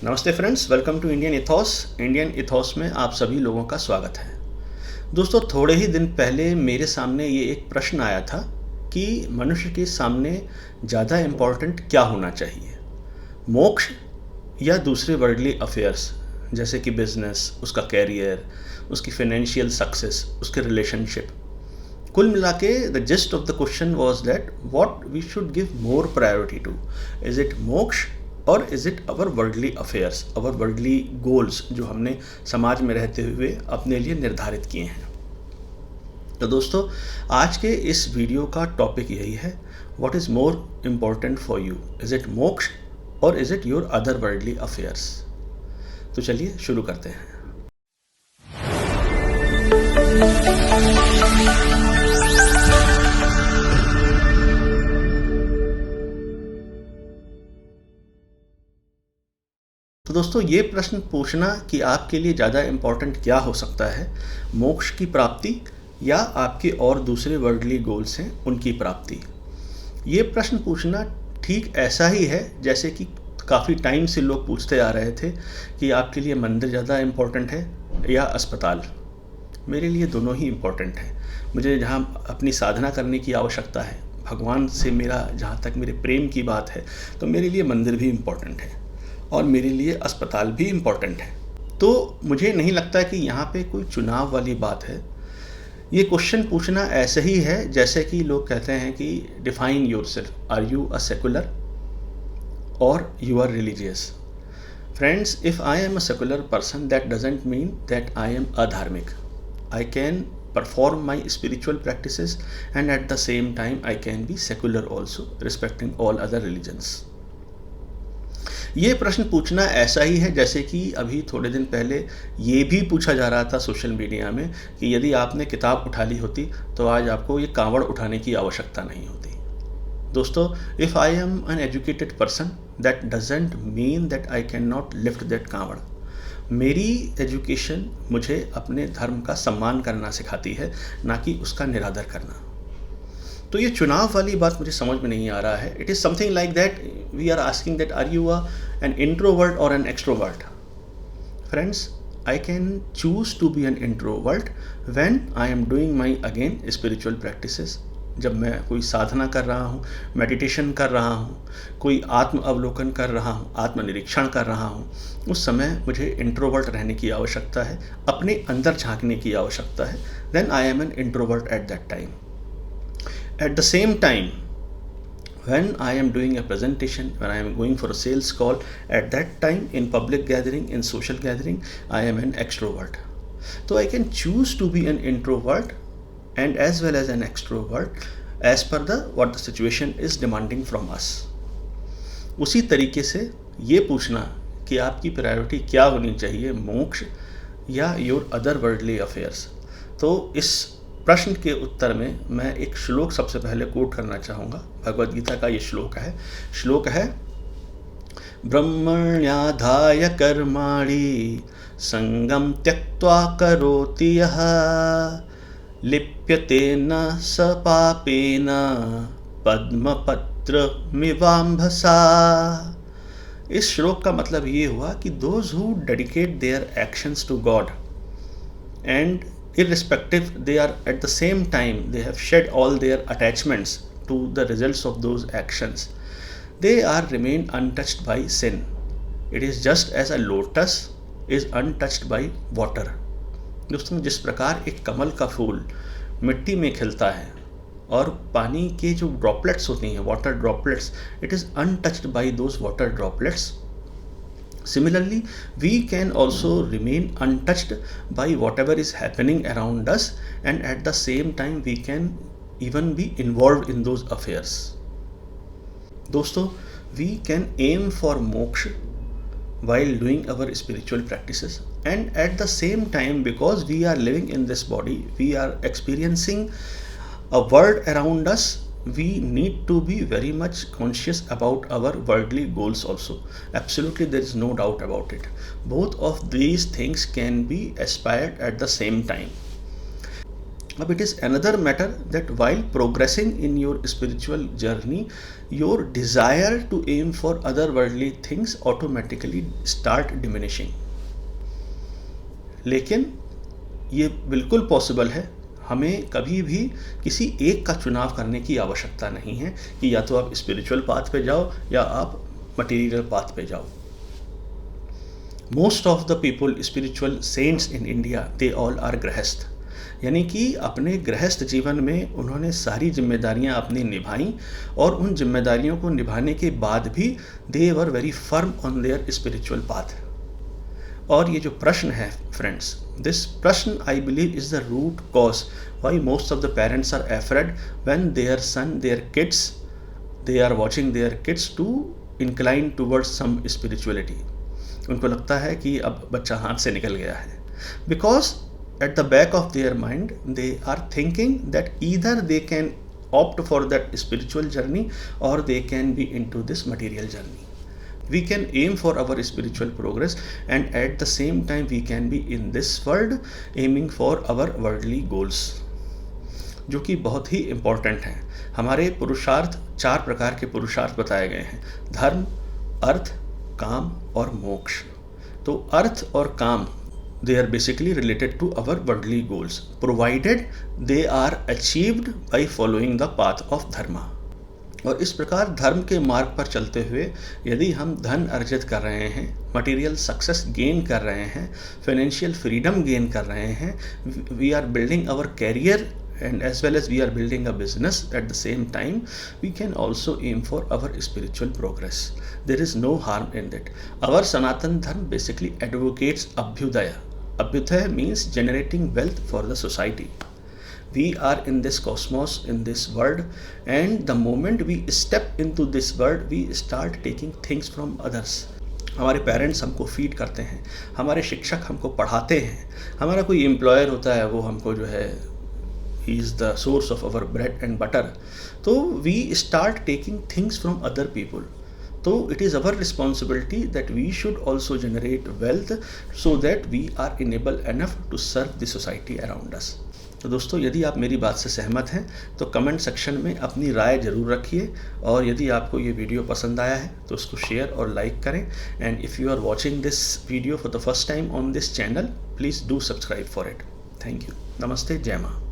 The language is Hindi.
नमस्ते friends, welcome to Indian ethos. Indian ethos में आप सभी लोगों का स्वागत है। दोस्तों, थोड़े ही दिन पहले मेरे सामने ये एक प्रश्न आया था कि मनुष्य के सामने ज़्यादा इम्पोर्टेंट क्या होना चाहिए, मोक्ष या दूसरे वर्ल्डली अफेयर्स जैसे कि बिजनेस, उसका कैरियर, उसकी फाइनेंशियल सक्सेस, उसके रिलेशनशिप। कुल मिला के the gist of the question was that what we should give more priority to, is it moksha और is it our worldly affairs, our worldly goals जो हमने समाज में रहते हुए अपने लिए निर्धारित किए हैं। तो दोस्तों, आज के इस वीडियो का टॉपिक यही है, what is more important for you, is it moksha और is it your other worldly affairs. तो चलिए शुरू करते हैं। तो दोस्तों, ये प्रश्न पूछना कि आपके लिए ज़्यादा इम्पॉर्टेंट क्या हो सकता है, मोक्ष की प्राप्ति या आपके और दूसरे वर्ल्डली गोल्स हैं उनकी प्राप्ति, ये प्रश्न पूछना ठीक ऐसा ही है जैसे कि काफ़ी टाइम से लोग पूछते आ रहे थे कि आपके लिए मंदिर ज़्यादा इम्पॉर्टेंट है या अस्पताल। मेरे लिए दोनों ही इम्पॉर्टेंट है। मुझे जहाँ अपनी साधना करने की आवश्यकता है, भगवान से मेरा जहाँ तक मेरे प्रेम की बात है, तो मेरे लिए मंदिर भी इम्पॉर्टेंट है और मेरे लिए अस्पताल भी इम्पॉर्टेंट है। तो मुझे नहीं लगता कि यहाँ पे कोई चुनाव वाली बात है। ये क्वेश्चन पूछना ऐसे ही है जैसे कि लोग कहते हैं कि define yourself, are you a secular और you are religious. Friends, if I am a secular person, that doesn't mean that I am अधार्मिक। I can perform my spiritual practices and at the same time I can be secular also, respecting all other religions. ये प्रश्न पूछना ऐसा ही है जैसे कि अभी थोड़े दिन पहले ये भी पूछा जा रहा था सोशल मीडिया में कि यदि आपने किताब उठा ली होती तो आज आपको ये कांवड़ उठाने की आवश्यकता नहीं होती। दोस्तों, if I am an educated person, that doesn't mean that I can not lift that Kanwar. मेरी एजुकेशन मुझे अपने धर्म का सम्मान करना सिखाती है, ना कि उसका निरादर करना। तो ये चुनाव वाली बात मुझे समझ में नहीं आ रहा है। It is something like that we are asking that are you an introvert और an extrovert. Friends, I can choose to be an introvert when I am doing my again spiritual practices. जब मैं कोई साधना कर रहा हूँ, मेडिटेशन कर रहा हूँ, कोई आत्म अवलोकन कर रहा हूँ, आत्मनिरीक्षण कर रहा हूँ, उस समय मुझे इंट्रोवर्ट रहने की आवश्यकता है, अपने अंदर झांकने की आवश्यकता है। Then I am an introvert at that time. At the same time, when I am doing a presentation, when I am going for a sales call, at that time in public gathering, in social gathering, I am an extrovert. So I can choose to be an introvert and as well as an extrovert as per the what the situation is demanding from us. उसी तरीके से ये पूछना कि आपकी प्रायोरिटी क्या होनी चाहिए, मोक्ष या योर अदर वर्ल्डली अफेयर्स। तो इस प्रश्न के उत्तर में मैं एक श्लोक सबसे पहले कोट करना चाहूँगा। भगवद गीता का ये श्लोक है ब्रह्मण्याधाय कर्माणि संगम त्यक्त्वा करोति यः लिप्यते न स पापेन पद्मपत्रमिवाम्भसा। इस श्लोक का मतलब ये हुआ कि those who dedicate their actions to God and irrespective they are at the same time they have shed all their attachments to the results of those actions, they are remain untouched by sin. It is just as a lotus is untouched by water. दोस्तों, जिस प्रकार एक कमल का फूल मिट्टी में खिलता है और पानी के जो ड्रॉपलेट्स होती हैं, water droplets, it is untouched by those water droplets. Similarly, we can also remain untouched by whatever is happening around us and at the same time we can even be involved in those affairs. दोस्तों, we can aim for moksha while doing our spiritual practices and at the same time, because we are living in this body, we are experiencing a world around us, we need to be very much conscious about our worldly goals also. Absolutely, there is no doubt about it. Both of these things can be aspired at the same time. अब it is another matter that while progressing in your spiritual journey, your desire to aim for otherworldly things automatically start diminishing. लेकिन ये बिल्कुल पॉसिबल है, हमें कभी भी किसी एक का चुनाव करने की आवश्यकता नहीं है कि या तो आप स्पिरिचुअल पाथ पे जाओ या आप मटेरियल पाथ पे जाओ. Most of the people spiritual saints in India they all are grihastha, यानी कि अपने गृहस्थ जीवन में उन्होंने सारी जिम्मेदारियां अपनी निभाई और उन जिम्मेदारियों को निभाने के बाद भी they were very firm on their spiritual path. और ये जो प्रश्न है फ्रेंड्स, दिस प्रश्न I believe is the root cause why most of the parents are afraid when their son their kids they are watching their kids to incline towards some spirituality. उनको लगता है कि अब बच्चा हाथ से निकल गया है, because at the back of their mind they are thinking that either they can opt for that spiritual journey or they can be into this material journey. We can aim for our spiritual progress and at the same time we can be in this world aiming for our worldly goals, जो कि बहुत ही important हैं. हमारे पुरुषार्थ 4 प्रकार के पुरुषार्थ बताए गए हैं: धर्म, अर्थ, काम और मोक्ष. तो अर्थ और काम they are basically related to our worldly goals provided they are achieved by following the path of dharma. और इस प्रकार धर्म के मार्ग पर चलते हुए यदि हम धन अर्जित कर रहे हैं, मटेरियल सक्सेस गेन कर रहे हैं, फाइनेंशियल फ्रीडम गेन कर रहे हैं, we are building our career and as well as we are building a business at the same time, we can also aim for our spiritual progress. There is no harm in that. Our Sanatan Dharma basically advocates Abhyudaya. Abhyudaya means generating wealth for the society. We are in this cosmos, in this world, and the moment we step into this world, we start taking things from others. हमारे पेरेंट्स हमको फीड करते हैं, हमारे शिक्षक हमको पढ़ाते हैं, हमारा कोई एम्प्लॉयर होता है वो हमको जो है he is the source of our bread and butter. So we start taking things from other people. So it is our responsibility that we should also generate wealth so that we are enabled enough to serve the society around us. तो दोस्तों, यदि आप मेरी बात से सहमत हैं तो कमेंट सेक्शन में अपनी राय ज़रूर रखिए, और यदि आपको ये वीडियो पसंद आया है तो उसको शेयर और लाइक करें. And if you are watching this video for the first time on this channel, please do subscribe for it. Thank you. नमस्ते. जय माँ.